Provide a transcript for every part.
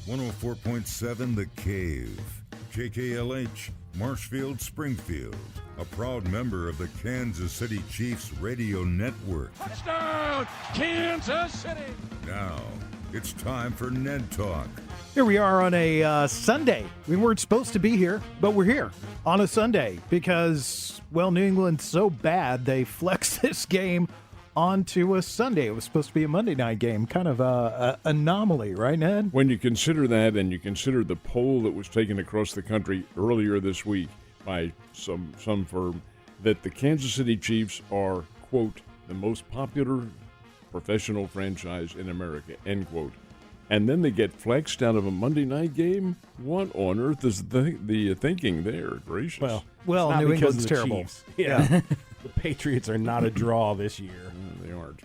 104.7 The Cave, KKLH, Marshfield, Springfield, a proud member of the Kansas City Chiefs radio network. Touchdown, Kansas City! Now, it's time for Ned Talk. Here we are on a Sunday. We weren't supposed to be here, but we're here on a Sunday because, well, New England's so bad they flexed this game onto a Sunday. It was supposed to be a Monday night game. Kind of a anomaly, right, Ned? When you consider that and you consider the poll that was taken across the country earlier this week by some firm that the Kansas City Chiefs are, quote, the most popular professional franchise in America, end quote. And then they get flexed out of a Monday night game? What on earth is the thinking there? Gracious. Well, New England's terrible. Chiefs. Yeah. The Patriots are not a draw this year. They aren't.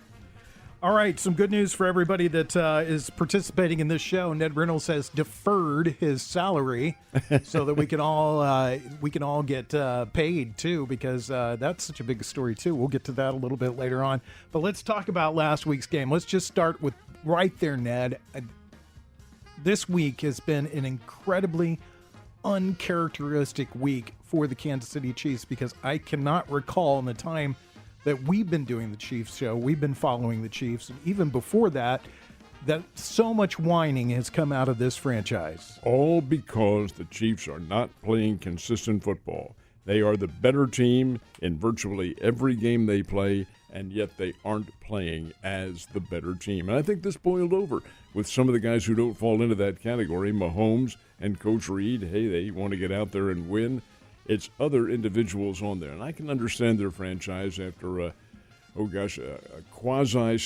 All right, some good news for everybody that is participating in this show. Ned Reynolds has deferred his salary so that we can all get paid too, because that's such a big story too. We'll get to that a little bit later on. But let's talk about last week's game. Let's just start with right there, Ned. This week has been an incredibly uncharacteristic week for the Kansas City Chiefs because I cannot recall in the time that we've been doing the Chiefs show, we've been following the Chiefs, and even before that so much whining has come out of this franchise. All because the Chiefs are not playing consistent football. They are the better team in virtually every game they play, and yet they aren't playing as the better team. And I think this boiled over with some of the guys who don't fall into that category, Mahomes and Coach Reed. Hey, they want to get out there and win. It's other individuals on there. And I can understand their franchise after a quasi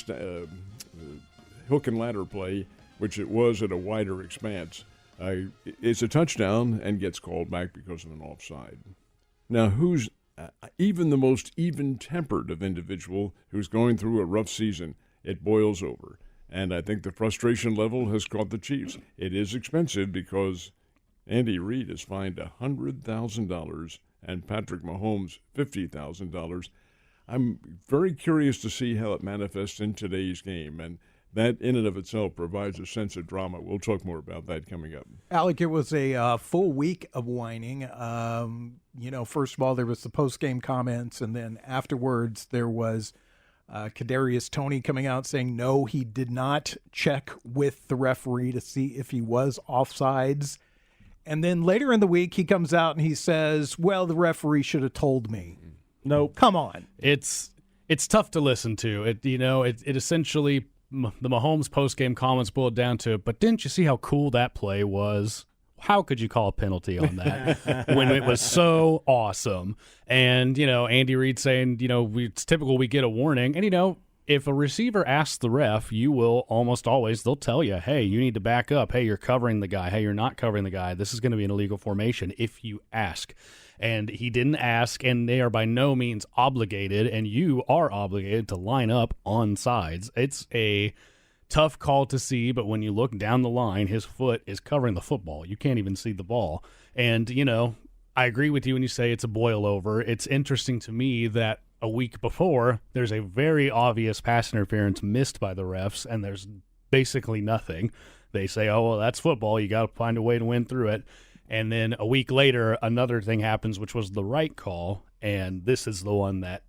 hook and ladder play, which it was at a wider expanse. It's a touchdown and gets called back because of an offside. Now, who's even the most even-tempered of individual who's going through a rough season, it boils over. And I think the frustration level has caught the Chiefs. It is expensive because Andy Reid is fined $100,000 and Patrick Mahomes $50,000. I'm very curious to see how it manifests in today's game, and that in and of itself provides a sense of drama. We'll talk more about that coming up. Alec, it was a full week of whining. First of all, there was the post-game comments, and then afterwards there was Kadarius Toney coming out saying no, he did not check with the referee to see if he was offsides. And then later in the week, he comes out and he says, well, the referee should have told me. Nope. Come on. It's tough to listen to. It essentially, the Mahomes post-game comments boiled down to, but didn't you see how cool that play was? How could you call a penalty on that when it was so awesome? And, Andy Reid saying, it's typical we get a warning. And, if a receiver asks the ref, you will almost always, they'll tell you, hey, you need to back up. Hey, you're covering the guy. Hey, you're not covering the guy. This is going to be an illegal formation if you ask. And he didn't ask, and they are by no means obligated, and you are obligated to line up on sides. It's a tough call to see, but when you look down the line, his foot is covering the football. You can't even see the ball. And, I agree with you when you say it's a boil over. It's interesting to me that a week before, there's a very obvious pass interference missed by the refs, and there's basically nothing. They say, oh, well, that's football. You got to find a way to win through it. And then a week later, another thing happens, which was the right call, and this is the one that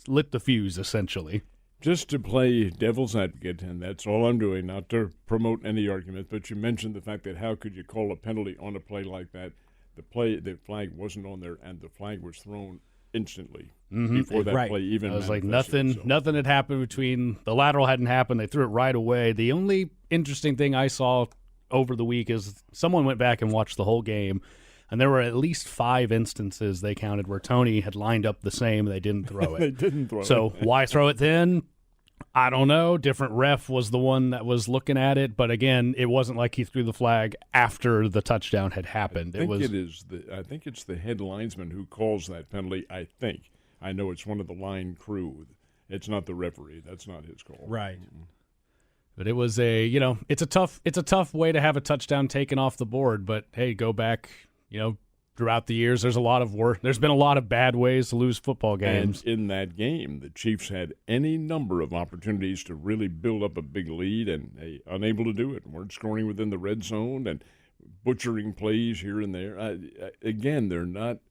lit the fuse, essentially. Just to play devil's advocate, and that's all I'm doing, not to promote any argument, but you mentioned the fact that how could you call a penalty on a play like that? The flag wasn't on there, and the flag was thrown instantly before that play even. It was like nothing had happened between the lateral hadn't happened. They threw it right away. The only interesting thing I saw over the week is someone went back and watched the whole game, and there were at least 5 instances they counted where Toney had lined up the same. They didn't throw it. They didn't throw it. So why throw it then? I don't know. Different ref was the one that was looking at it, but again, it wasn't like he threw the flag after the touchdown had happened. I think it's the head linesman who calls that penalty. I know it's one of the line crew. It's not the referee. That's not his call. Right. But it was it's a tough way to have a touchdown taken off the board. But hey, go back, throughout the years, there's been a lot of bad ways to lose football games. And in that game, the Chiefs had any number of opportunities to really build up a big lead, and they unable to do it. Weren't scoring within the red zone and butchering plays here and there. Again,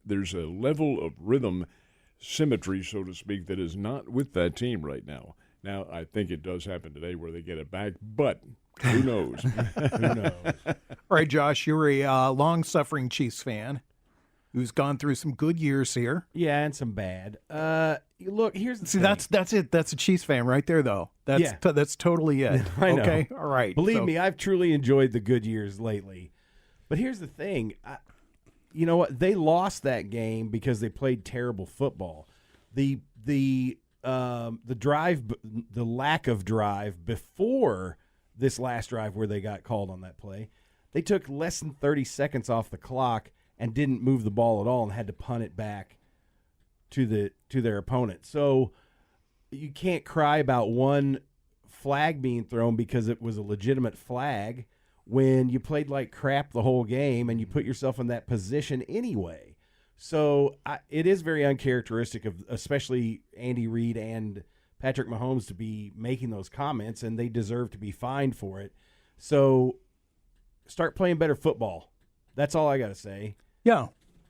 there's a level of rhythm, symmetry, so to speak, that is not with that team right now. Now, I think it does happen today where they get it back, but who knows? Who knows? All right, Josh, you're a long-suffering Chiefs fan who's gone through some good years here. Yeah, and some bad. Look, here's the thing. That's it. That's a Chiefs fan right there, though. That's totally it. I know. Okay, all right. Believe me, I've truly enjoyed the good years lately. But here's the thing. You know what? They lost that game because they played terrible football. The drive, the lack of drive before this last drive where they got called on that play, they took less than 30 seconds off the clock and didn't move the ball at all and had to punt it back to their opponent. So you can't cry about one flag being thrown because it was a legitimate flag when you played like crap the whole game and you put yourself in that position anyway. So it is very uncharacteristic of especially Andy Reid and Patrick Mahomes to be making those comments, and they deserve to be fined for it. So start playing better football. That's all I got to say. Yeah.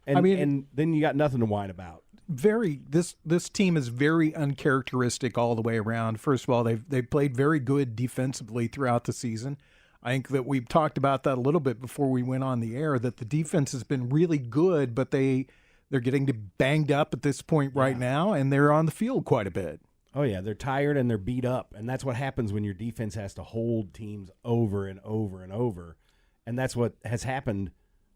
And then you got nothing to whine about. This team is very uncharacteristic all the way around. First of all, they've played very good defensively throughout the season. I think that we've talked about that a little bit before we went on the air, that the defense has been really good, but they're getting banged up at this point right now, and they're on the field quite a bit. Oh, yeah, they're tired and they're beat up, and that's what happens when your defense has to hold teams over and over and over, and that's what has happened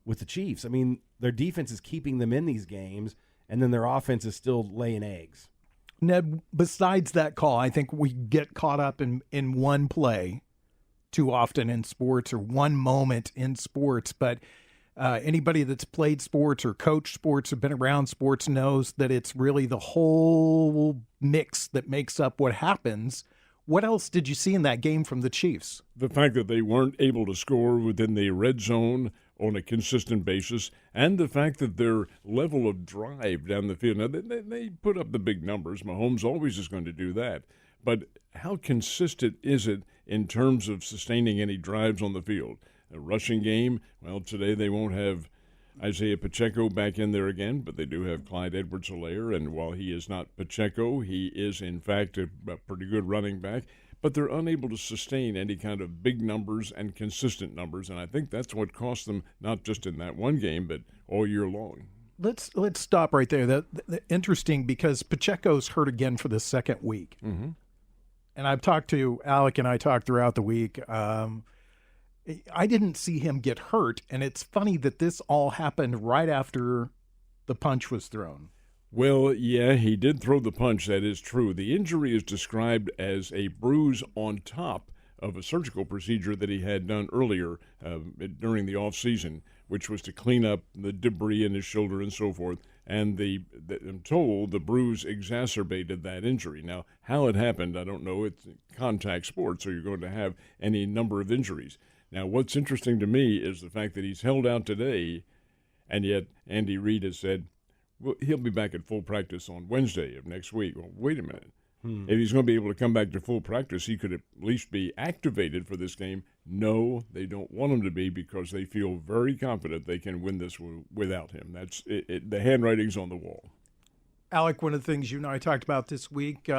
with the Chiefs. I mean, their defense is keeping them in these games, and then their offense is still laying eggs. Ned, besides that call, I think we get caught up in one play too often in sports, or one moment in sports, but anybody that's played sports or coached sports or been around sports knows that it's really the whole mix that makes up what happens. What else did you see in that game from the Chiefs? The fact that they weren't able to score within the red zone on a consistent basis, and the fact that their level of drive down the field. Now, they put up the big numbers. Mahomes always is going to do that. But how consistent is it in terms of sustaining any drives on the field? A rushing game, well, today they won't have Isaiah Pacheco back in there again, but they do have Clyde Edwards-Helaire, and while he is not Pacheco, he is, in fact, a pretty good running back. But they're unable to sustain any kind of big numbers and consistent numbers, and I think that's what cost them, not just in that one game, but all year long. Let's stop right there. That interesting, because Pacheco's hurt again for the second week. Mm-hmm. And I've talked to Alec, and I talked throughout the week. I didn't see him get hurt, and it's funny that this all happened right after the punch was thrown. Well, yeah, he did throw the punch. That is true. The injury is described as a bruise on top of a surgical procedure that he had done earlier during the offseason, which was to clean up the debris in his shoulder and so forth. And I'm told the bruise exacerbated that injury. Now, how it happened, I don't know. It's contact sports, so you're going to have any number of injuries. Now, what's interesting to me is the fact that he's held out today, and yet Andy Reid has said, well, he'll be back at full practice on Wednesday of next week. Well, wait a minute. If he's going to be able to come back to full practice, he could at least be activated for this game. No, they don't want him to be, because they feel very confident they can win this without him. That's it, the handwriting's on the wall. Alec, one of the things you and I talked about this week, Bill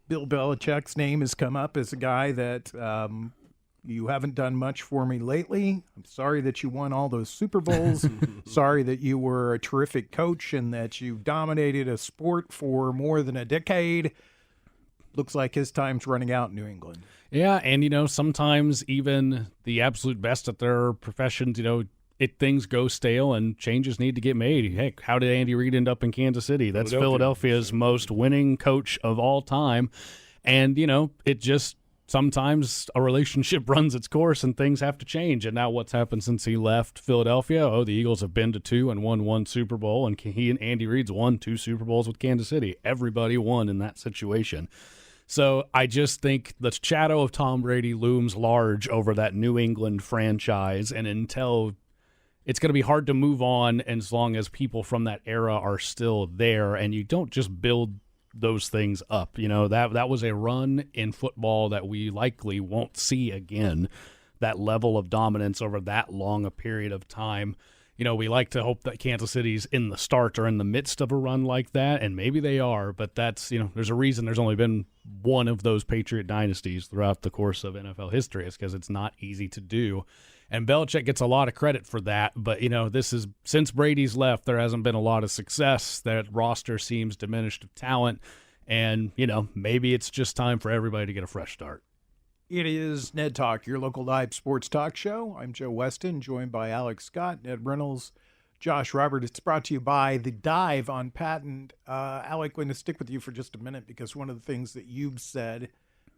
Belichick's name has come up as a guy that you haven't done much for me lately. I'm sorry that you won all those Super Bowls. Sorry that you were a terrific coach and that you dominated a sport for more than a decade. Looks like his time's running out in New England. Yeah, and, sometimes even the absolute best at their professions, things go stale and changes need to get made. Heck, how did Andy Reid end up in Kansas City? That's Philadelphia's most winning coach of all time. And, it just sometimes a relationship runs its course and things have to change. And now what's happened since he left Philadelphia? Oh, the Eagles have been to 2 and won 1 Super Bowl, and he and Andy Reid's won 2 Super Bowls with Kansas City. Everybody won in that situation. So I just think the shadow of Tom Brady looms large over that New England franchise, and until it's going to be hard to move on as long as people from that era are still there, and you don't just build those things up. You know, that was a run in football that we likely won't see again, that level of dominance over that long a period of time. You know, we like to hope that Kansas City's in the start or in the midst of a run like that, and maybe they are, but that's, you know, there's a reason there's only been one of those Patriot dynasties throughout the course of NFL history. It's because it's not easy to do. And Belichick gets a lot of credit for that, but, you know, this is, since Brady's left, there hasn't been a lot of success. That roster seems diminished of talent, and, you know, maybe it's just time for everybody to get a fresh start. It is Ned Talk, your local live sports talk show. I'm Joe Weston, joined by Alex Scott, Ned Reynolds, Josh Robert. It's brought to you by The Dive on Patent. Alec, going to stick with you for just a minute, because one of the things that you've said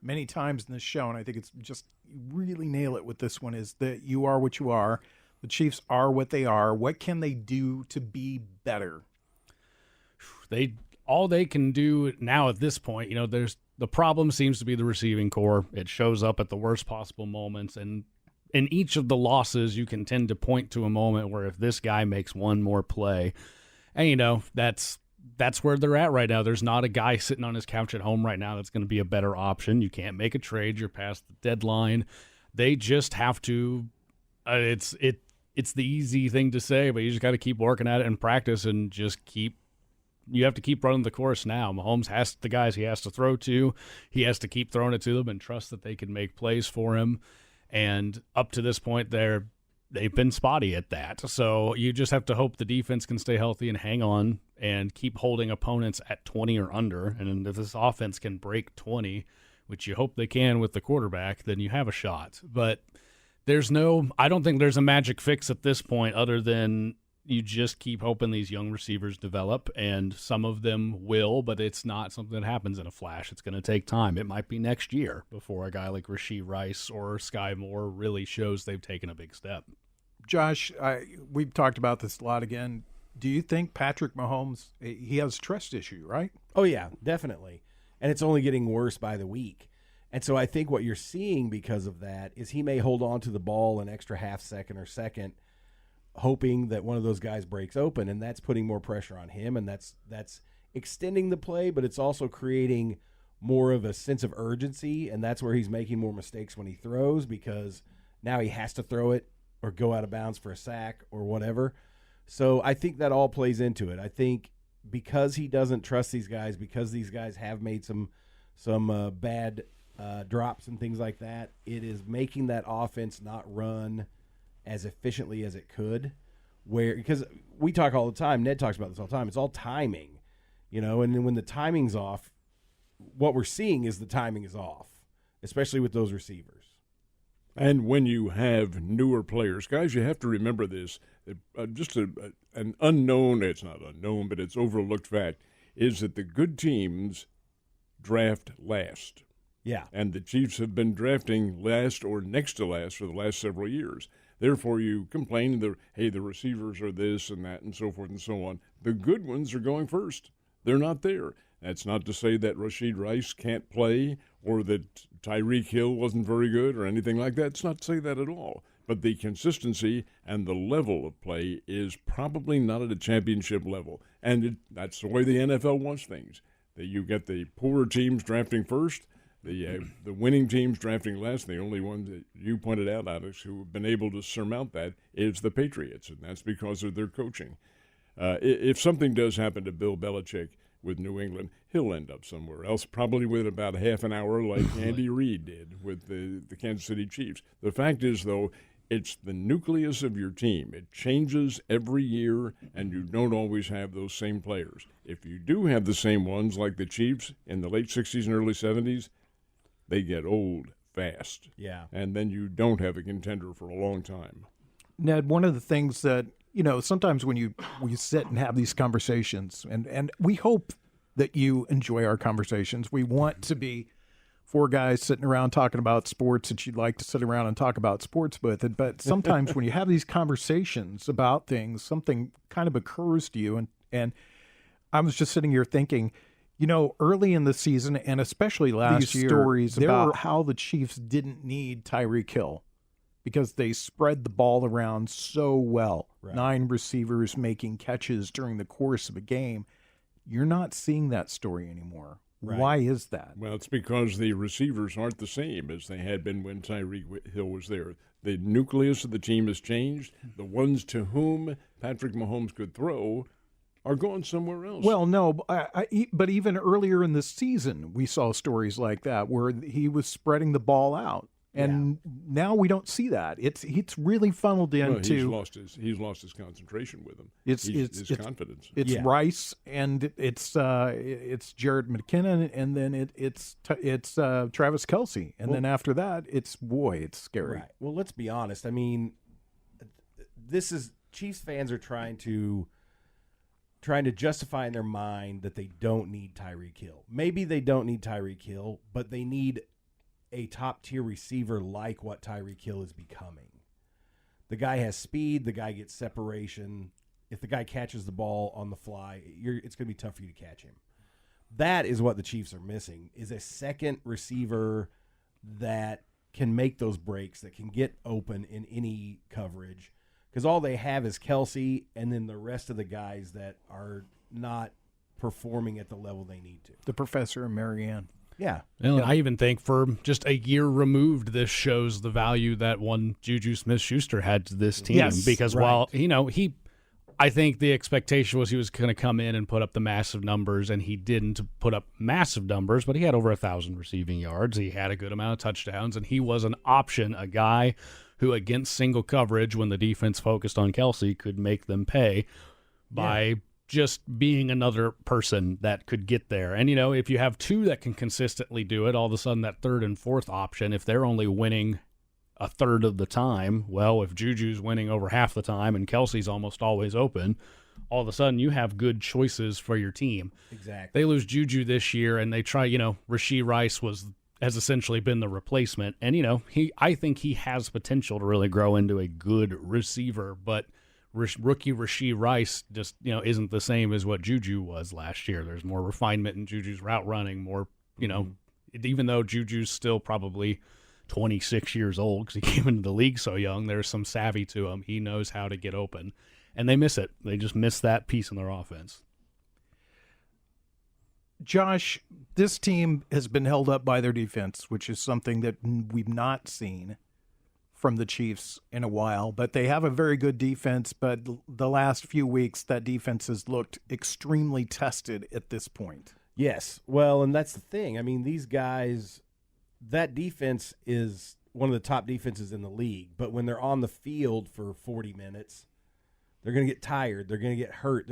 many times in this show, and I think it's just, you really nail it with this one, is that you are what you are. The Chiefs are what they are. What can they do to be better? All they can do now at this point, you know, the problem seems to be the receiving core. It shows up at the worst possible moments, and in each of the losses, you can tend to point to a moment where if this guy makes one more play, and, you know, that's where they're at right now. There's not a guy sitting on his couch at home right now that's going to be a better option. You can't make a trade. You're past the deadline. They just have to. It's the easy thing to say, but you just got to keep working at it in practice and just keep. You have to keep running the course now. Mahomes has the guys he has to throw to. He has to keep throwing it to them and trust that they can make plays for him. And up to this point, they've been spotty at that. So you just have to hope the defense can stay healthy and hang on and keep holding opponents at 20 or under. And if this offense can break 20, which you hope they can with the quarterback, then you have a shot. But I don't think there's a magic fix at this point other than you just keep hoping these young receivers develop, and some of them will, but it's not something that happens in a flash. It's going to take time. It might be next year before a guy like Rashee Rice or Sky Moore really shows they've taken a big step. Josh, we've talked about this a lot again. Do you think Patrick Mahomes, he has a trust issue, right? Oh, yeah, definitely. And it's only getting worse by the week. And so I think what you're seeing because of that is he may hold on to the ball an extra half second or second, hoping that one of those guys breaks open, and that's putting more pressure on him, and that's extending the play, but it's also creating more of a sense of urgency, and that's where he's making more mistakes when he throws, because now he has to throw it or go out of bounds for a sack or whatever. So I think that all plays into it. I think because he doesn't trust these guys, because these guys have made some bad drops and things like that, it is making that offense not run as efficiently as it could, because we talk all the time, Ned talks about this all the time, it's all timing, you know, and then when the timing's off, what we're seeing is the timing is off, especially with those receivers. And when you have newer players, guys, you have to remember this, just an unknown, it's not unknown, but it's overlooked fact, is that the good teams draft last. Yeah. And the Chiefs have been drafting last or next to last for the last several years. Therefore, you complain that, hey, the receivers are this and that and so forth and so on. The good ones are going first. They're not there. That's not to say that Rashee Rice can't play or that Tyreek Hill wasn't very good or anything like that. It's not to say that at all. But the consistency and the level of play is probably not at a championship level. And that's the way the NFL wants things. That you get the poorer teams drafting first, the winning teams drafting last. The only one that you pointed out, Alex, who have been able to surmount that is the Patriots, and that's because of their coaching. If something does happen to Bill Belichick with New England, he'll end up somewhere else, probably with about half an hour like Andy Reid did with the Kansas City Chiefs. The fact is, though, it's the nucleus of your team. It changes every year, and you don't always have those same players. If you do have the same ones like the Chiefs in the late 60s and early 70s, they get old fast. Yeah. And then you don't have a contender for a long time. Ned, one of the things that, you know, sometimes when you sit and have these conversations, and we hope that you enjoy our conversations. We want to be four guys sitting around talking about sports that you'd like to sit around and talk about sports with. But sometimes when you have these conversations about things, something kind of occurs to you. And I was just sitting here thinking, you know, early in the season, and especially last year, stories about how the Chiefs didn't need Tyreek Hill. because they spread the ball around so well. Right. 9 receivers making catches during the course of a game. You're not seeing that story anymore. Right. Why is that? Well, it's because the receivers aren't the same as they had been when Tyreek Hill was there. The nucleus of the team has changed. The ones to whom Patrick Mahomes could throw are going somewhere else. Well, no, but even earlier in the season, we saw stories like that where he was spreading the ball out, and now we don't see that. It's really funneled into. He's lost his concentration with him. It's his confidence. It's Rice and it's Jared McKinnon, and then it's Travis Kelce, and then after that it's scary. Right. Well, let's be honest. I mean, this is Chiefs fans are trying to justify in their mind that they don't need Tyreek Hill. Maybe they don't need Tyreek Hill, but they need a top-tier receiver like what Tyreek Hill is becoming. The guy has speed. The guy gets separation. If the guy catches the ball on the fly, it's going to be tough for you to catch him. That is what the Chiefs are missing, is a second receiver that can make those breaks, that can get open in any coverage. Because all they have is Kelce and then the rest of the guys that are not performing at the level they need to. The professor and Marianne. Yeah. And I even think for just a year removed, this shows the value that one Juju Smith-Schuster had to this team. Yes, because right. while, I think the expectation was he was going to come in and put up the massive numbers, and he didn't put up massive numbers, but he had over 1,000 receiving yards. He had a good amount of touchdowns, and he was an option, a guy who against single coverage, when the defense focused on Kelce, could make them pay by just being another person that could get there. And, if you have 2 that can consistently do it, all of a sudden that third and fourth option, if they're only winning a third of the time, well, if Juju's winning over half the time and Kelce's almost always open, all of a sudden you have good choices for your team. Exactly. They lose Juju this year, and they try, Rashee Rice has essentially been the replacement. And, I think he has potential to really grow into a good receiver, but rookie Rashee Rice just, isn't the same as what Juju was last year. There's more refinement in Juju's route running, more, even though Juju's still probably 26 years old because he came into the league so young, there's some savvy to him. He knows how to get open, and they miss it. They just miss that piece in their offense. Josh, this team has been held up by their defense, which is something that we've not seen from the Chiefs in a while. But they have a very good defense, but the last few weeks that defense has looked extremely tested at this point. Yes. Well, and that's the thing. I mean, these guys, that defense is one of the top defenses in the league, but when they're on the field for 40 minutes, they're going to get tired. They're going to get hurt.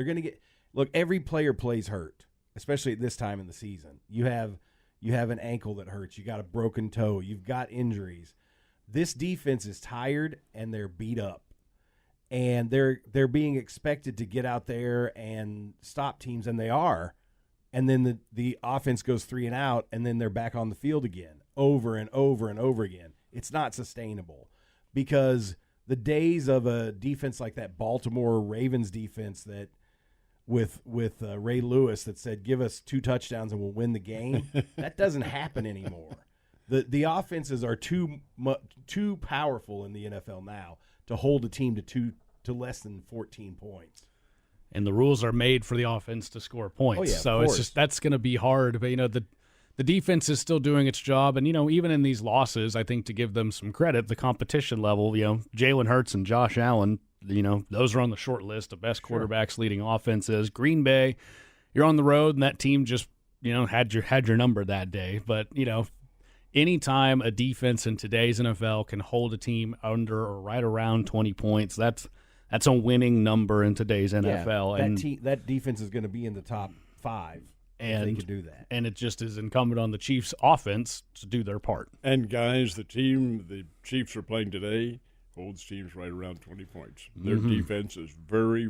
Look, every player plays hurt, especially at this time in the season. You have an ankle that hurts. You got a broken toe. You've got injuries. This defense is tired and they're beat up, and they're being expected to get out there and stop teams, and they are. And then the offense goes 3 and out, and then they're back on the field again, over and over and over again. It's not sustainable, because the days of a defense like that Baltimore Ravens defense that with Ray Lewis that said, give us 2 touchdowns and we'll win the game, that doesn't happen anymore. The offenses are too powerful in the NFL now to hold a team to less than 14 points. And the rules are made for the offense to score points. Oh, yeah, so of it's course. just that's going to be hard. But, the defense is still doing its job. And, even in these losses, I think to give them some credit, the competition level, Jalen Hurts and Josh Allen, those are on the short list of best quarterbacks leading offenses. Green Bay, you're on the road, and that team just, had your number that day. But, anytime a defense in today's NFL can hold a team under or right around 20 points, that's a winning number in today's NFL. And that defense is going to be in the top 5 if they can do that. And it just is incumbent on the Chiefs' offense to do their part. And guys, the Chiefs are playing today holds teams right around 20 points. Their defense is very,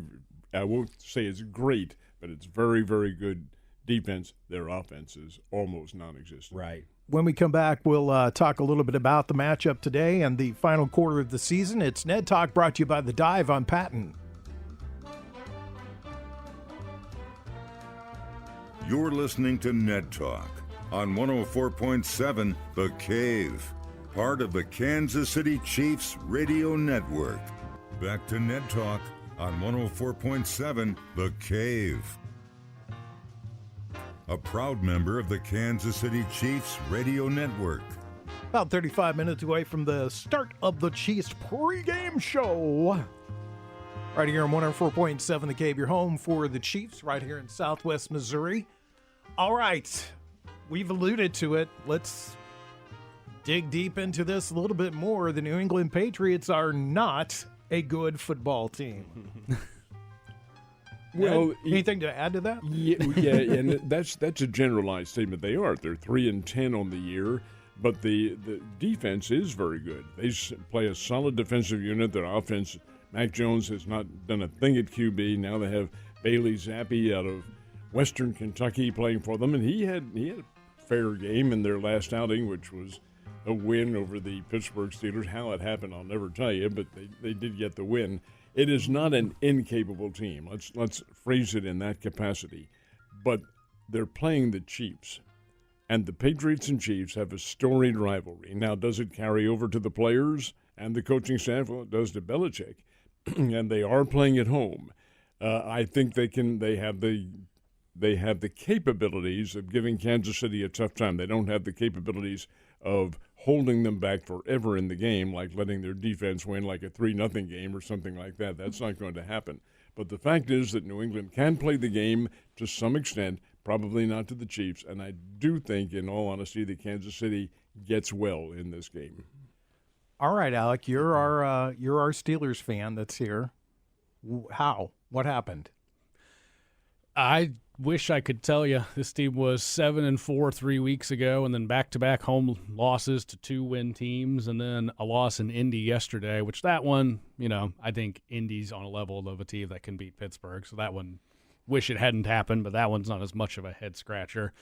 I won't say it's great, but it's very, very good defense. Their offense is almost non-existent. Right. When we come back, we'll talk a little bit about the matchup today and the final quarter of the season. It's Ned Talk, brought to you by The Dive on Patton. You're listening to Ned Talk on 104.7 The Cave. part of the Kansas City Chiefs Radio Network. Back to Ned Talk on 104.7 The Cave. A proud member of the Kansas City Chiefs Radio Network. About 35 minutes away from the start of the Chiefs pregame show. Right here on 104.7 The Cave, your home for the Chiefs, right here in Southwest Missouri. All right, we've alluded to it. Let's dig deep into this a little bit more. The New England Patriots are not a good football team. Well, anything to add to that? Yeah, and that's a generalized statement. They are. They're 3-10 on the year, but the defense is very good. They play a solid defensive unit. Their offense, Mac Jones has not done a thing at QB. Now they have Bailey Zappi out of Western Kentucky playing for them, and he had a fair game in their last outing, which was a win over the Pittsburgh Steelers. How it happened, I'll never tell you, but they did get the win. It is not an incapable team. Let's phrase it in that capacity. But they're playing the Chiefs, and the Patriots and Chiefs have a storied rivalry. Now, does it carry over to the players and the coaching staff? Well, it does to Belichick, and they are playing at home. I think they have the capabilities of giving Kansas City a tough time. They don't have the capabilities of holding them back forever in the game, like letting their defense win like a 3-0 game or something like that. That's not going to happen. But the fact is that New England can play the game to some extent, probably not to the Chiefs, and I do think, in all honesty, that Kansas City gets well in this game. All right, Alec, you're our Steelers fan that's here. How? What happened? I wish I could tell you this team was 7-4 3 weeks ago, and then back-to-back home losses to 2-win teams, and then a loss in Indy yesterday, which that one, I think Indy's on a level of a team that can beat Pittsburgh. So that one, wish it hadn't happened, but that one's not as much of a head-scratcher.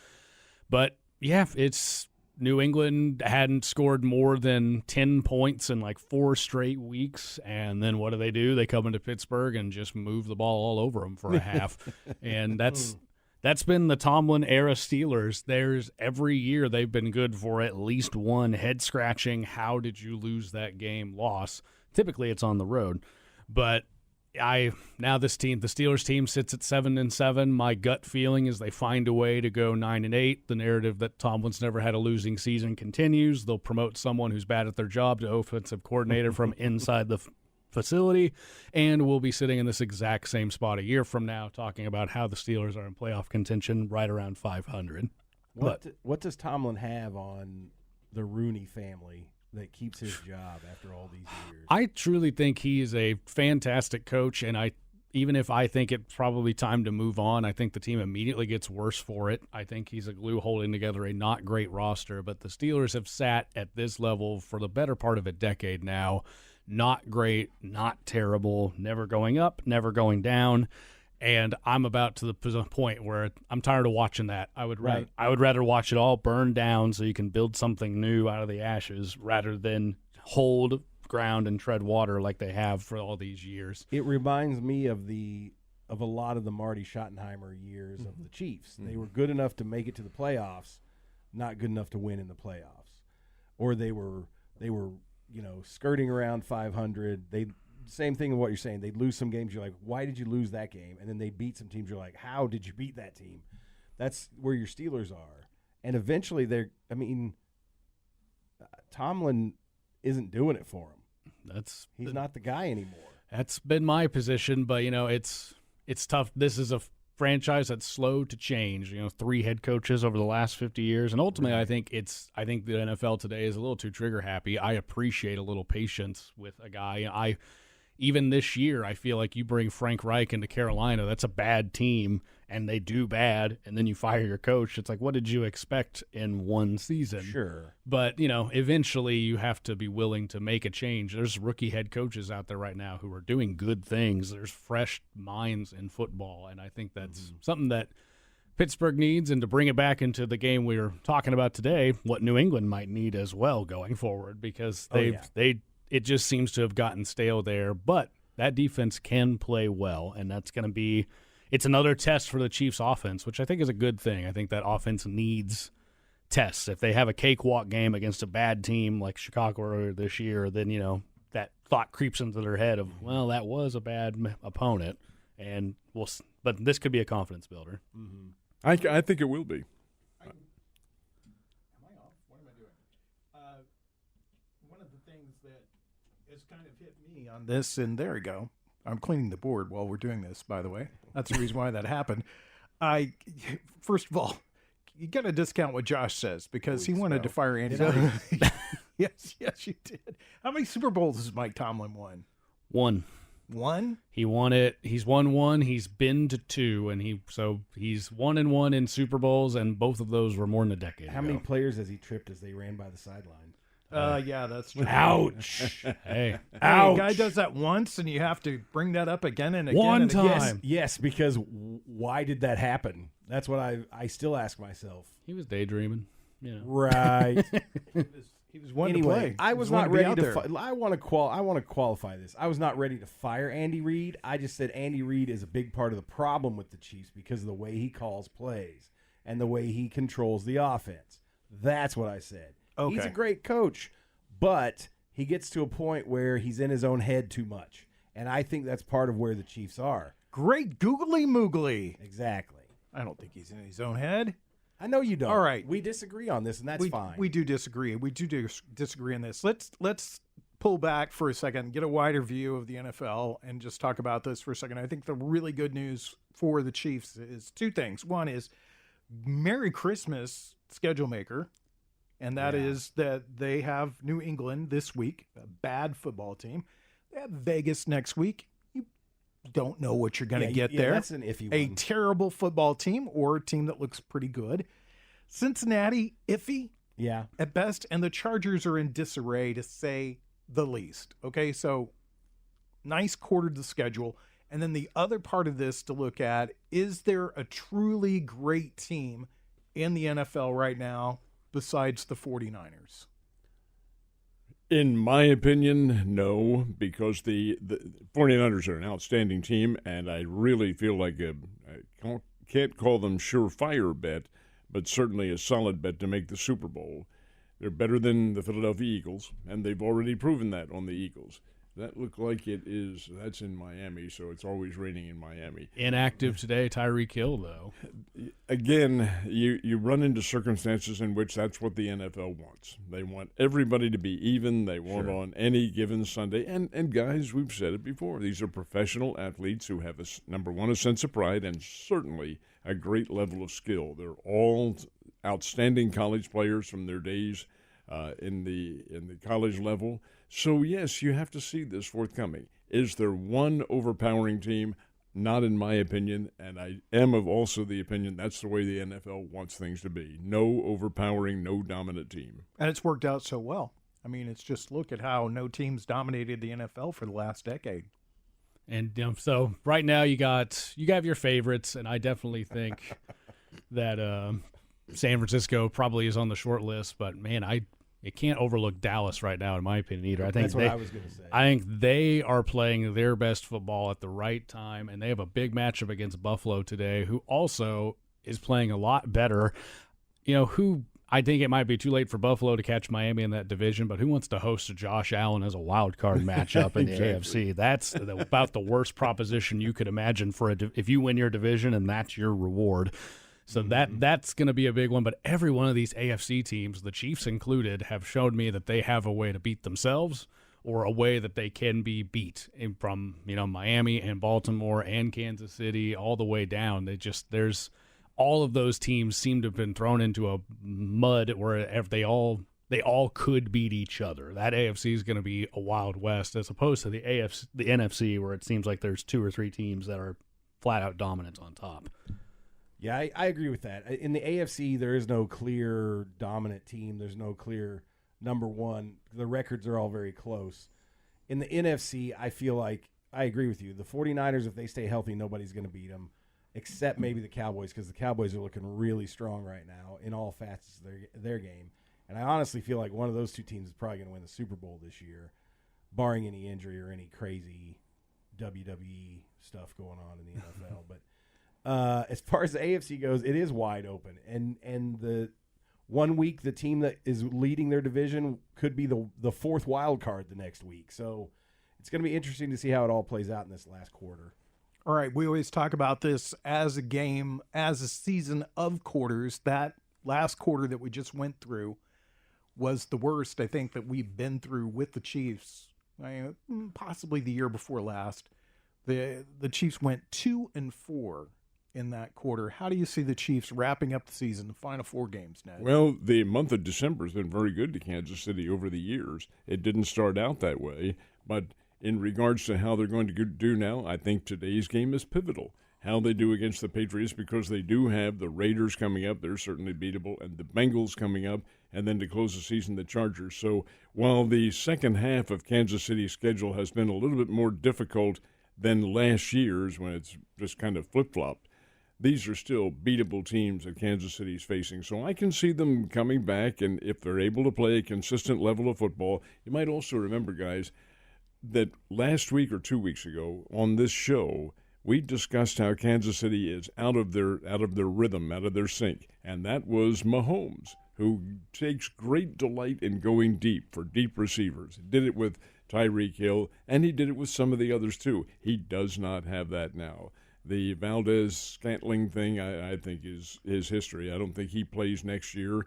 But, yeah, it's New England hadn't scored more than 10 points in like 4 straight weeks, and then what do? They come into Pittsburgh and just move the ball all over them for a half. And that's been the Tomlin-era Steelers. There's every year they've been good for at least one head-scratching, how did you lose that game loss. Typically it's on the road. But now this team, the Steelers team, sits at 7-7. My gut feeling is they find a way to go 9-8. The narrative that Tomlin's never had a losing season continues. They'll promote someone who's bad at their job to offensive coordinator from inside the facility, and we'll be sitting in this exact same spot a year from now talking about how the Steelers are in playoff contention right around 500. What does Tomlin have on the Rooney family that keeps his job after all these years? I truly think he is a fantastic coach, and even if I think it's probably time to move on, I think the team immediately gets worse for it. I think he's a glue holding together a not great roster, but the Steelers have sat at this level for the better part of a decade now. Not great, not terrible, never going up, never going down. And I'm about to the point where I'm tired of watching that. I would rather watch it all burn down so you can build something new out of the ashes rather than hold ground and tread water like they have for all these years. It reminds me of a lot of the Marty Schottenheimer years of the Chiefs. Mm-hmm. They were good enough to make it to the playoffs, not good enough to win in the playoffs. Or they were skirting around 500. Same thing with what you're saying. They'd lose some games. You're like, why did you lose that game? And then they beat some teams. You're like, how did you beat that team? That's where your Steelers are. And eventually Tomlin isn't doing it for him. He's not the guy anymore. That's been my position, but it's tough. This is a franchise that's slow to change. 3 head coaches over the last 50 years, and ultimately, right. I think the NFL today is a little too trigger happy. I appreciate a little patience with a guy. Even this year, I feel like you bring Frank Reich into Carolina, that's a bad team, and they do bad, and then you fire your coach. It's like, what did you expect in one season? Sure. But, eventually you have to be willing to make a change. There's rookie head coaches out there right now who are doing good things. There's fresh minds in football, and I think that's something that Pittsburgh needs, and to bring it back into the game we were talking about today, what New England might need as well going forward, because it just seems to have gotten stale there. But that defense can play well, and that's going to be – it's another test for the Chiefs' offense, which I think is a good thing. I think that offense needs tests. If they have a cakewalk game against a bad team like Chicago earlier this year, then that thought creeps into their head of, well, that was a bad opponent, and but this could be a confidence builder. Mm-hmm. I think it will be. Am I off? What am I doing? One of the things that has kind of hit me on this, and there we go. I'm cleaning the board while we're doing this, by the way. That's the reason why that happened. First of all, you got to discount what Josh says because he wanted to fire Andy. Yes, you did. How many Super Bowls has Mike Tomlin won? One. He won it. He's won one. He's been to two, and he's 1-1 in Super Bowls, and both of those were more than a decade How ago. many players has he tripped as they ran by the sideline? Yeah, that's true. Ouch! Hey, A ouch! guy does that once, and you have to bring that up again and again. One and again. time. Yes, because why did that happen? That's what I still ask myself. He was daydreaming. Right. He was one Anyway, to play. I was He not wanted ready be to. out there. I want to qualify this. I was not ready to fire Andy Reid. I just said Andy Reid is a big part of the problem with the Chiefs because of the way he calls plays and the way he controls the offense. That's what I said. Okay. He's a great coach, but he gets to a point where he's in his own head too much, and I think that's part of where the Chiefs are. Great googly moogly. Exactly. I don't think he's in his own head. I know you don't. All right. We disagree on this, and that's fine. We do disagree. We do disagree on this. Let's pull back for a second, get a wider view of the NFL, and just talk about this for a second. I think the really good news for the Chiefs is two things. One is Merry Christmas, schedule maker, and that is that they have New England this week, a bad football team. They have Vegas next week. You don't know what you're going to get there. That's an iffy A one. terrible football team or a team that looks pretty good. Cincinnati, iffy Yeah. at best, and the Chargers are in disarray to say the least. Okay, so nice quarter to the schedule. And then the other part of this to look at, is there a truly great team in the NFL right now besides the 49ers? In my opinion, no, because the 49ers are an outstanding team, and I really feel like I can't call them surefire bet, but certainly a solid bet to make the Super Bowl. They're better than the Philadelphia Eagles, and they've already proven that on the Eagles. That looked like it is. That's in Miami, so it's always raining in Miami. Inactive today, Tyreek Hill, though. Again, you run into circumstances in which that's what the NFL wants. They want everybody to be even. They want on any given Sunday. And guys, we've said it before. These are professional athletes who have, number one, a sense of pride and certainly a great level of skill. They're all outstanding college players from their days in the college level. So, yes, you have to see this forthcoming. Is there one overpowering team? Not in my opinion, and I am of also the opinion that's the way the NFL wants things to be. No overpowering, no dominant team. And it's worked out so well. I mean, it's just look at how no teams dominated the NFL for the last decade. And so right now you have your favorites, and I definitely think that San Francisco probably is on the short list. But man, it can't overlook Dallas right now, in my opinion, either. I think That's what I was going to say. I think they are playing their best football at the right time, and they have a big matchup against Buffalo today, who also is playing a lot better. I think it might be too late for Buffalo to catch Miami in that division, but who wants to host Josh Allen as a wild card matchup in the AFC? That's about the worst proposition you could imagine for if you win your division and that's your reward. So that's going to be a big one. But every one of these AFC teams, the Chiefs included, have showed me that they have a way to beat themselves or a way that they can be beat from Miami and Baltimore and Kansas City all the way down. There's all of those teams seem to have been thrown into a mud where they all could beat each other. That AFC is going to be a Wild West as opposed to the NFC, where it seems like there's two or three teams that are flat out dominant on top. Yeah, I agree with that. In the AFC, there is no clear dominant team. There's no clear number one. The records are all very close. In the NFC, I feel like I agree with you. The 49ers, if they stay healthy, nobody's going to beat them, except maybe the Cowboys, because the Cowboys are looking really strong right now in all facets of their game. And I honestly feel like one of those two teams is probably going to win the Super Bowl this year, barring any injury or any crazy WWE stuff going on in the NFL. But as far as the AFC goes, it is wide open, and one week the team that is leading their division could be the fourth wild card the next week. So it's going to be interesting to see how it all plays out in this last quarter. All right, we always talk about this as a game, as a season of quarters. That last quarter that we just went through was the worst, I think, that we've been through with the Chiefs. Possibly the year before last. The Chiefs went 2-4 in that quarter. How do you see the Chiefs wrapping up the season, the final 4 games, Ned? Well, the month of December has been very good to Kansas City over the years. It didn't start out that way, but in regards to how they're going to do now, I think today's game is pivotal. How they do against the Patriots, because they do have the Raiders coming up. They're certainly beatable. And the Bengals coming up. And then to close the season, the Chargers. So while the second half of Kansas City's schedule has been a little bit more difficult than last year's when it's just kind of flip-flopped, these are still beatable teams that Kansas City's facing. So I can see them coming back, and if they're able to play a consistent level of football, you might also remember, guys, that last week or 2 weeks ago on this show, we discussed how Kansas City is out of their rhythm, out of their sync, and that was Mahomes, who takes great delight in going deep for deep receivers. He did it with Tyreek Hill, and he did it with some of the others too. He does not have that now. The Valdez-Scantling thing, I think, is history. I don't think he plays next year.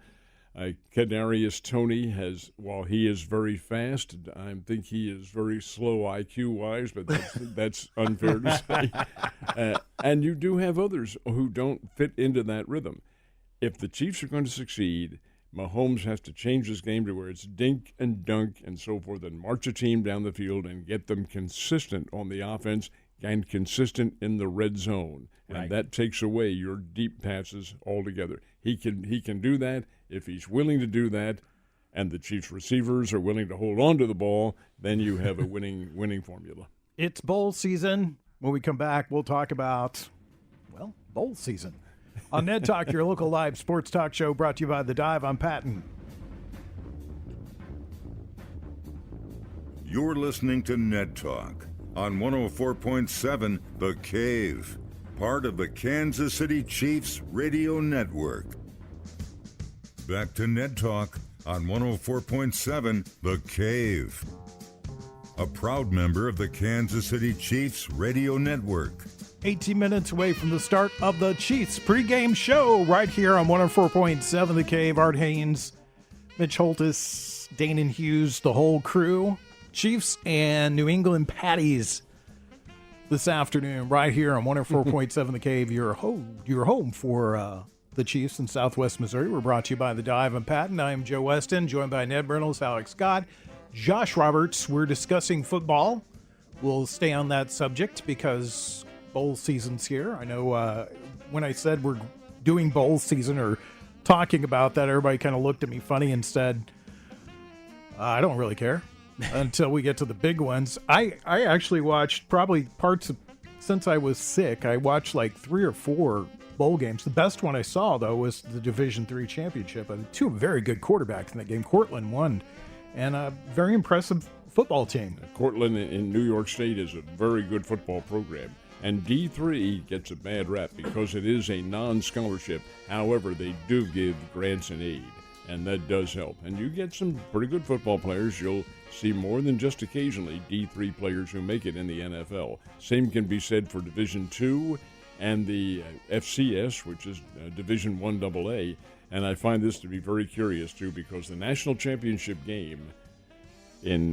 Kadarius Toney while he is very fast, I think he is very slow IQ-wise, but that's unfair to say. And you do have others who don't fit into that rhythm. If the Chiefs are going to succeed, Mahomes has to change his game to where it's dink and dunk and so forth, and march a team down the field and get them consistent on the offense and consistent in the red zone. And Right. that takes away your deep passes altogether. He can do that. If he's willing to do that, and the Chiefs receivers are willing to hold on to the ball, then you have a winning formula. It's bowl season. When we come back, we'll talk about, well, bowl season. On Ned Talk, your local live sports talk show brought to you by The Dive. I'm Patton. You're listening to Ned Talk on 104.7 The Cave, part of the Kansas City Chiefs Radio Network. Back to Ned Talk on 104.7 The Cave, a proud member of the Kansas City Chiefs Radio Network. 18 minutes away from the start of the Chiefs pregame show right here on 104.7 The Cave. Art Haynes, Mitch Holtis, Danon Hughes, the whole crew. Chiefs and New England Patties this afternoon right here on 104.7 The Cave. Your home for the Chiefs in Southwest Missouri. We're brought to you by The Dive and Patton. I'm Joe Weston, joined by Ned Reynolds, Alex Scott, Josh Roberts. We're discussing football. We'll stay on that subject because bowl season's here. I know when I said we're doing bowl season or talking about that, everybody kind of looked at me funny and said, I don't really care until we get to the big ones. I actually watched probably parts of, since I was sick, I watched like 3 or 4 bowl games. The best one I saw, though, was the Division III championship. And 2 very good quarterbacks in that game. Cortland won, and a very impressive football team. Cortland in New York State is a very good football program. And D3 gets a bad rap because it is a non-scholarship. However, they do give grants and aid, and that does help. And you get some pretty good football players. You'll see more than just occasionally D3 players who make it in the NFL. Same can be said for Division II and the FCS, which is Division I AA. And I find this to be very curious, too, because the national championship game in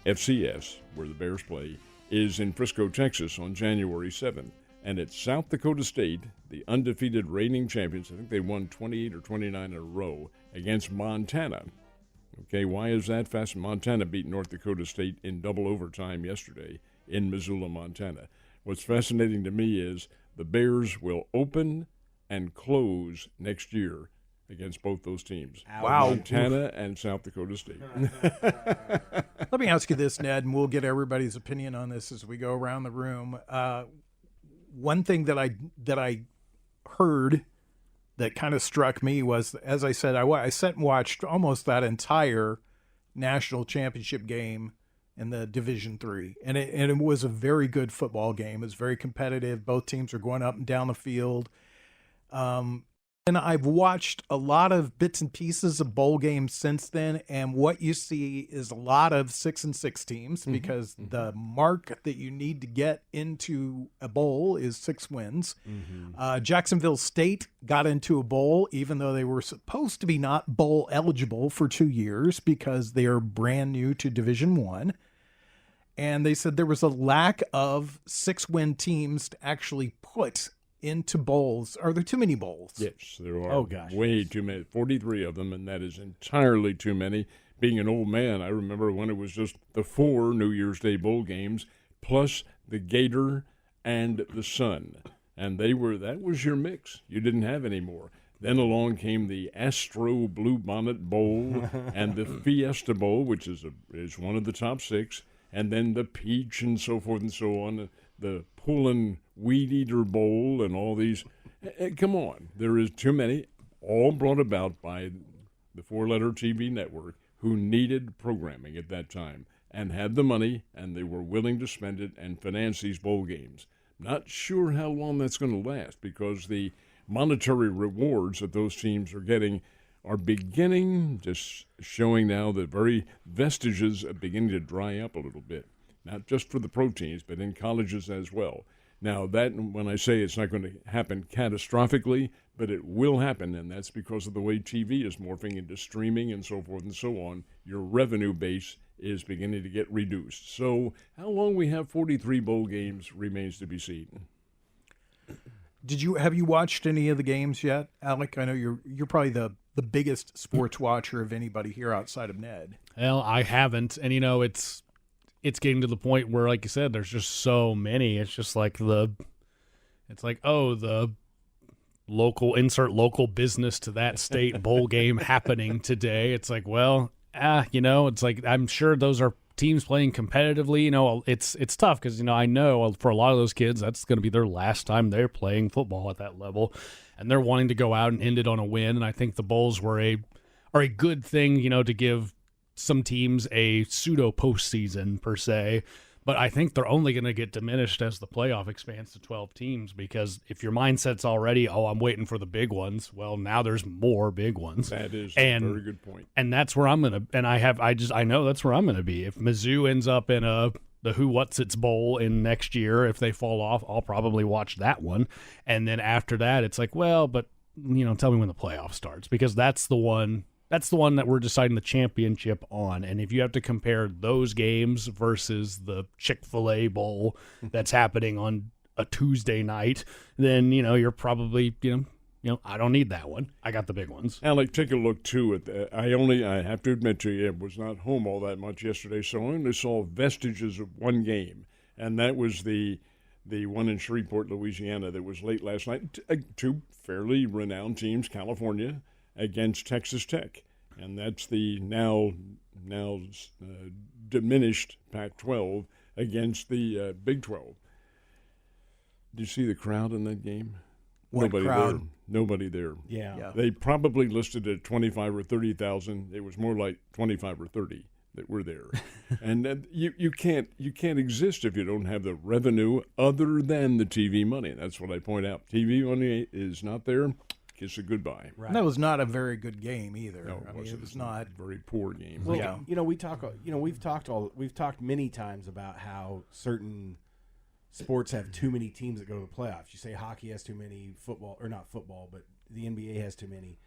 FCS, where the Bears play, is in Frisco, Texas on January 7th. And it's South Dakota State, the undefeated reigning champions. I think they won 28 or 29 in a row against Montana. Okay, why is that? Fast? Montana beat North Dakota State in double overtime yesterday in Missoula, Montana. What's fascinating to me is the Bears will open and close next year against both those teams. Wow. Montana and South Dakota State. Let me ask you this, Ned, and we'll get everybody's opinion on this as we go around the room. One thing that I heard that kind of struck me was, as I said, I sat and watched almost that entire national championship game in the Division III, and it was a very good football game. It was very competitive. Both teams were going up and down the field. And I've watched a lot of bits and pieces of bowl games since then, and what you see is a lot of 6-6 teams because the mark that you need to get into a bowl is 6 wins. Jacksonville State got into a bowl even though they were supposed to be not bowl eligible for 2 years because they are brand new to Division I. And they said there was a lack of 6-win teams to actually put into bowls. Are there too many bowls? Yes, there are. Oh, gosh. Way too many. 43 of them, and that is entirely too many. Being an old man, I remember when it was just the 4 New Year's Day bowl games plus the Gator and the Sun. And that was your mix. You didn't have any more. Then along came the Astro Bluebonnet Bowl and the Fiesta Bowl, which is one of the top 6, and then the Peach and so forth and so on, the Pullen Weed Eater Bowl and all these. Come on, there is too many, all brought about by the 4-letter TV network who needed programming at that time and had the money and they were willing to spend it and finance these bowl games. Not sure how long that's going to last because the monetary rewards that those teams are getting are beginning, just showing now the very vestiges are beginning to dry up a little bit. Not just for the pro teams, but in colleges as well. Now, that when I say it's not going to happen catastrophically, but it will happen, and that's because of the way TV is morphing into streaming and so forth and so on. Your revenue base is beginning to get reduced. So how long we have 43 bowl games remains to be seen. Have you watched any of the games yet, Alec? I know you're probably the biggest sports watcher of anybody here outside of Ned. Well, I haven't, and it's getting to the point where, like you said, there's just so many. It's just like the local business to that state bowl game happening today. It's like, well, it's like I'm sure those are teams playing competitively. It's tough because I know for a lot of those kids that's going to be their last time they're playing football at that level, and they're wanting to go out and end it on a win. And I think the bowls are a good thing, to give some teams a pseudo postseason per se, but I think they're only going to get diminished as the playoff expands to 12 teams because if your mindset's already, I'm waiting for the big ones, well, now there's more big ones. That is a very good point. And that's where I'm going to, and I know that's where I'm going to be. If Mizzou ends up in the Who What's It's Bowl in next year, if they fall off, I'll probably watch that one. And then after that, it's like, well, but, tell me when the playoff starts because that's the one that we're deciding the championship on. And if you have to compare those games versus the Chick-fil-A Bowl that's happening on a Tuesday night, then, you're probably, I don't need that one. I got the big ones. Alec, take a look, too, at the, I have to admit to you, I was not home all that much yesterday, so I only saw vestiges of one game, and that was the one in Shreveport, Louisiana, that was late last night. 2 fairly renowned teams, California against Texas Tech, and that's the now diminished Pac-12 against the Big 12. Did you see the crowd in that game? Nobody there. Yeah. They probably listed at 25 or 30,000. It was more like 25 or 30 that were there. And you can't exist if you don't have the revenue other than the TV money. That's what I point out. TV money is not there. Kiss it goodbye. Right. And that was not a very good game either. No, it was not a very poor game. Well, we've talked many times about how certain sports have too many teams that go to the playoffs. You say hockey has too many, not football, but the NBA has too many.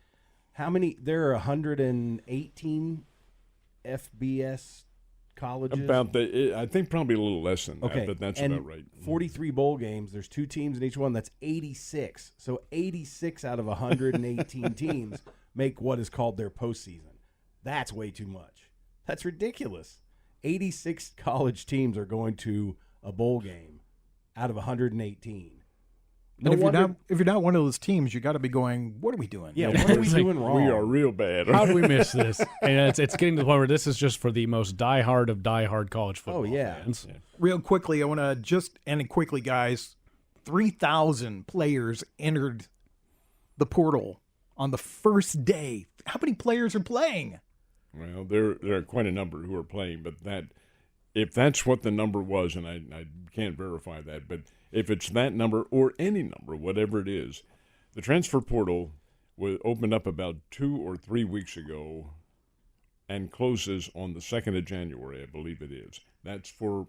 How many? There are 118 FBS colleges. I think probably a little less than that, but that's about right. 43 bowl games. There's 2 teams in each one. That's 86. So 86 out of 118 teams make what is called their postseason. That's way too much. That's ridiculous. 86 college teams are going to a bowl game out of 118. And if you're not one of those teams, you got to be going, what are we doing? Yeah, what are we doing wrong? We are real bad. How do we miss this? And it's getting to the point where this is just for the most diehard of diehard college football fans. Yeah. Real quickly, I want to quickly, guys, 3,000 players entered the portal on the first day. How many players are playing? Well, there are quite a number who are playing, but if that's what the number was, and I can't verify that, but if it's that number or any number, whatever it is, the transfer portal opened up about 2 or 3 weeks ago and closes on the 2nd of January, I believe it is. That's for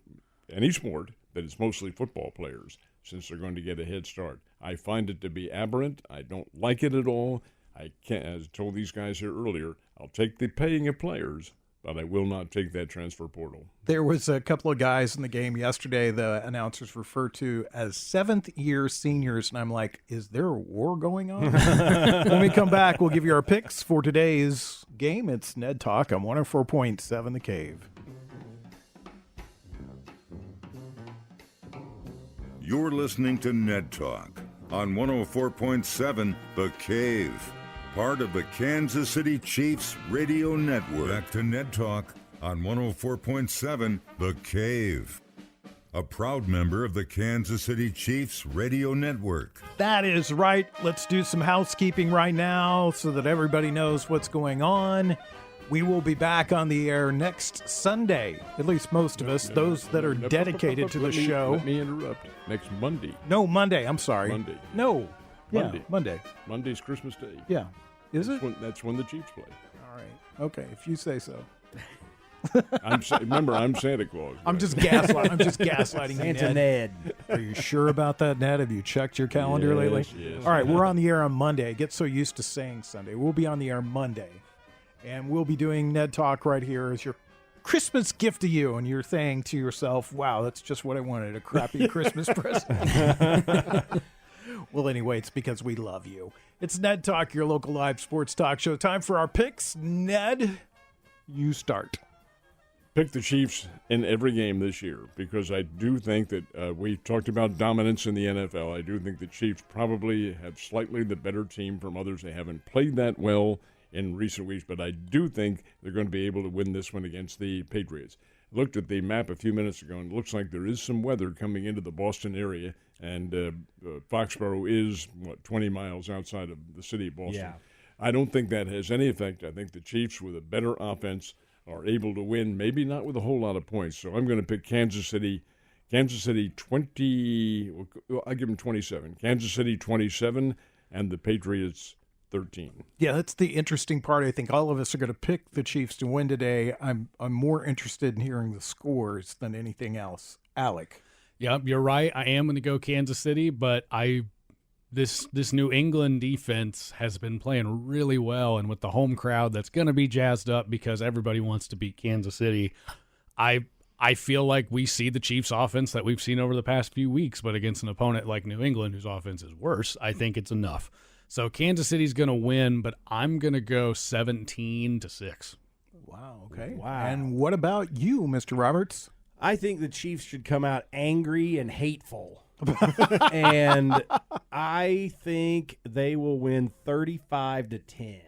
any sport, but it's mostly football players, since they're going to get a head start. I find it to be aberrant. I don't like it at all. I can't, as I told these guys here earlier, I'll take the paying of players, but I will not take that transfer portal. There was a couple of guys in the game yesterday the announcers referred to as seventh-year seniors, and I'm like, is there a war going on? When we come back, we'll give you our picks for today's game. It's Ned Talk on 104.7 The Cave. You're listening to Ned Talk on 104.7 The Cave, part of the Kansas City Chiefs radio network. Back to Ned Talk on 104.7 The Cave, a proud member of the Kansas City Chiefs radio network. That is right. Let's do some housekeeping right now so that everybody knows what's going on. We will be back on the air next Sunday, at least most of us, those that are dedicated to the show. Let me interrupt. Next Monday. No, Monday. I'm sorry. Monday. No. Monday. Yeah, Monday. Monday's Christmas Day. Yeah. Is it? That's when the Chiefs play. All right. Okay, if you say so. Remember, I'm Santa Claus. I'm just gaslighting you, Santa Ned. Ned. Are you sure about that, Ned? Have you checked your calendar lately? Yes. All right, we're on the air on Monday. I get so used to saying Sunday. We'll be on the air Monday. And we'll be doing Ned Talk right here as your Christmas gift to you. And you're saying to yourself, wow, that's just what I wanted, a crappy Christmas present. Well, anyway, it's because we love you. It's Ned Talk, your local live sports talk show. Time for our picks. Ned, you start. Pick the Chiefs in every game this year because I do think that we talked about dominance in the NFL. I do think the Chiefs probably have slightly the better team from others. They haven't played that well in recent weeks, but I do think they're going to be able to win this one against the Patriots. I looked at the map a few minutes ago, and it looks like there is some weather coming into the Boston area, and Foxborough is, 20 miles outside of the city of Boston. Yeah. I don't think that has any effect. I think the Chiefs, with a better offense, are able to win, maybe not with a whole lot of points. So I'm going to pick Kansas City 20, I'll give them 27. Kansas City 27, and the Patriots 13. Yeah, that's the interesting part. I think all of us are going to pick the Chiefs to win today. I'm more interested in hearing the scores than anything else. Alec. Yep, you're right. I am going to go Kansas City, but this New England defense has been playing really well, and with the home crowd that's going to be jazzed up because everybody wants to beat Kansas City, I feel like we see the Chiefs' offense that we've seen over the past few weeks, but against an opponent like New England, whose offense is worse, I think it's enough. So Kansas City's going to win, but I'm going to go 17-6. Wow, okay. Wow. And what about you, Mr. Roberts? I think the Chiefs should come out angry and hateful. And I think they will win 35-10.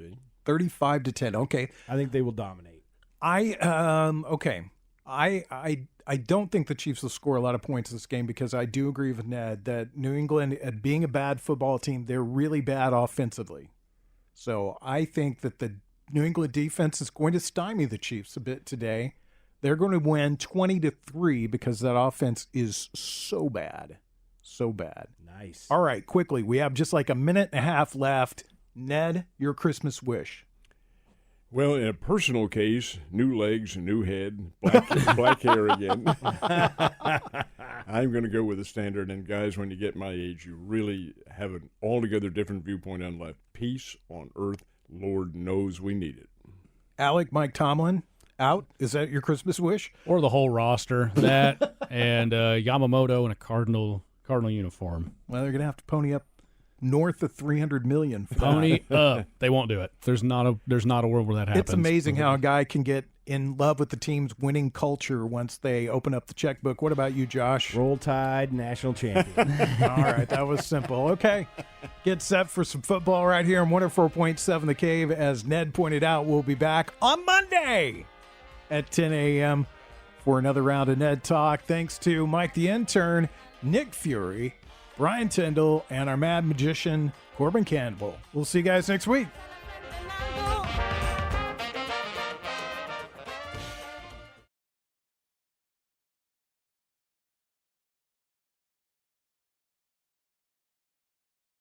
Okay. 35-10. Okay. I think they will dominate. Okay. I don't think the Chiefs will score a lot of points in this game because I do agree with Ned that New England, being a bad football team, they're really bad offensively. So I think that the New England defense is going to stymie the Chiefs a bit today. They're going to win 20-3 because that offense is so bad. So bad. Nice. All right, quickly. We have just like a minute and a half left. Ned, your Christmas wish. Well, in a personal case, new legs, new head, black hair again. I'm going to go with the standard. And, guys, when you get my age, you really have an altogether different viewpoint on life. Peace on earth. Lord knows we need it. Alec, Mike Tomlin, out. Is that your Christmas wish? Or the whole roster. That and Yamamoto in a Cardinal uniform. Well, they're going to have to pony up north of $300 million. For Pony up. They won't do it. There's not a world where that happens. It's amazing how a guy can get in love with the team's winning culture once they open up the checkbook. What about you, Josh? Roll Tide, national champion. All right, that was simple. Okay, get set for some football right here on 104.7 The Cave. As Ned pointed out, we'll be back on Monday at 10 a.m. for another round of Ned Talk. Thanks to Mike the intern, Nick Fury, Brian Tyndall, and our mad magician, Corbin Campbell. We'll see you guys next week.